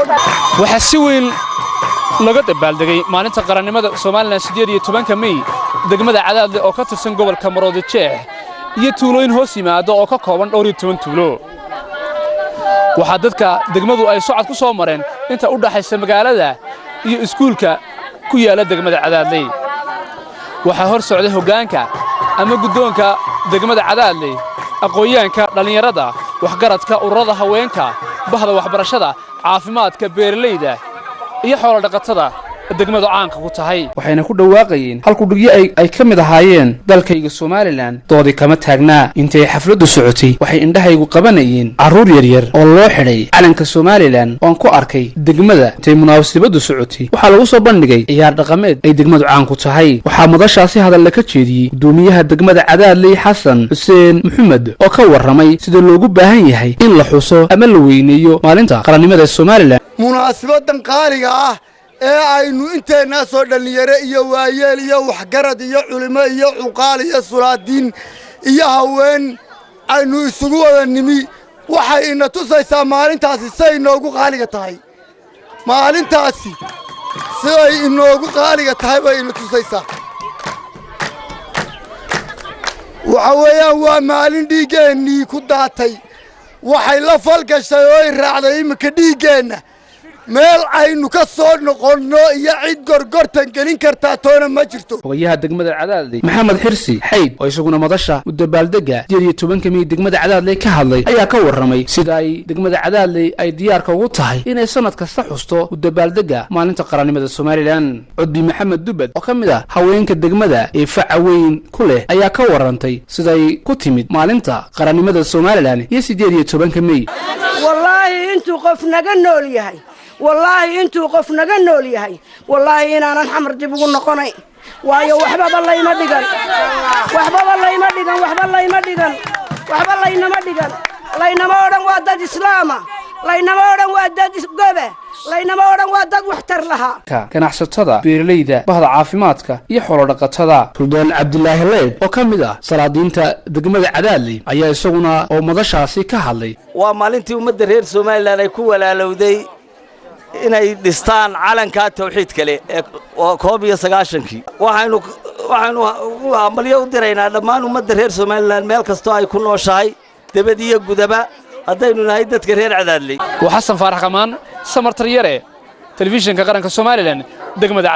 waxaa si weyn laga dabaaldegay maalinta qarannimada Soomaaliland 18 May degmada Cadaadle oo ka tirsan gobolka Maroodi Jeex iyo tuulooyin hoos yimaado oo ka kooban 12 tuulo waxaa dadka degmadu ay socod ku soo mareen inta u dhaxaysa magaalada iyo iskuulka ku yaala degmada Cadaadle waxaa hor socday hoggaanka ama guddoonka degmada Cadaadle aqoonyahanka dhalinyarada waxgaradka ururada haweenka bahda waxbarashada caafimaadka beeraleyda iyo xoolo dhaqatada degmadu caanka ku tahay waxayna ku dhawaaqayeen halku dhigyo ay ka mid ahaayeen dalkayga Soomaaliland doodi kama taagnaa intay xafladdu socotay waxay indhahaygu qabanayeen caruur yar oo loo xidhay calanka Soomaaliland oo ku arkay degmada intay munaasabadu socotay waxa lagu soo bandhigay ciyaar dhaqameed ay degmadu caan ku tahay waxa madashaasi hadal la ka jeediyay gudoomiyaha degmada Cadaadle Xasan Xuseen Maxamed oo ka waramay sida loogu baahan yahay in la xuso ama la weyneeyo maalinta qarannimada Soomaaliland munaasabadan qaaliga ah ee aynu inteena soo dhalinyaro iyo waayeel iyo waxgarad iyo culimo iyo cuqaal iyo sulaadiin iyo haween aynu isugu wada nimi waxay ina tusaysaa maalintaasi say inoogu qaaliga tahay maalintaasi say inoogu qaaliga tahay bay ina tusaysaa waxa weeyaan waa maalin dhiigeennii ku daatay waxay la falgashay oo ay raacday imika dhiigeenna meel aynu ka soo noqonno iyo cid gorgortan gelin kartaa toona ma jirto ogayaha degmada Cadaadle Maxamed Xirsi Xayd oo isaguna madasha u dabaaldega 18 May degmada Cadaadle ka hadlay ayaa ka waramay sida ay degmada Cadaadle ay diyaarka ugu tahay inay sanad kasta xusto u dabaaldega maalinta qarannimada Soomaaliland Cudbi Maxamed Dubad oo kamid ah haweenka degmada ee faca weyn ku leh ayaa ka warantay sida ay ku timid maalinta qarannimada Soomaaliland iyo 18 May wallahi intuu qof naga nool yahay والله انتو قف نغا نول yahay والله inaanan xamar dib ugu noqonay waayo waxba layma dhigan laynama oran waa dad islaama laynama oran waa dad gobe laynama oran waa dad waxtar laha ganacsatada beeraleyda bahda caafimaadka iyo xoolo dhaqatada Suldaan Cabdilaahi Leed oo kamid ah salaadiinta degmada Cadaadle ayaa isaguna oo madashaasi ka hadlay waa maalintii ummadda reer Soomaaliland ay ku walaalowday inay dhistaan calanka tawxiid kale oo 19 waxaanu amalyo u diraynaa dhammaan ummadda reer Soomaaliland meel kasto ay ku nooshahay dabadiyo gudaba hadaynu nahay dadka reer Cadaadle وحسن فارح كمان سمر تريره تلفزيون كقرنك Soomaaliland degmada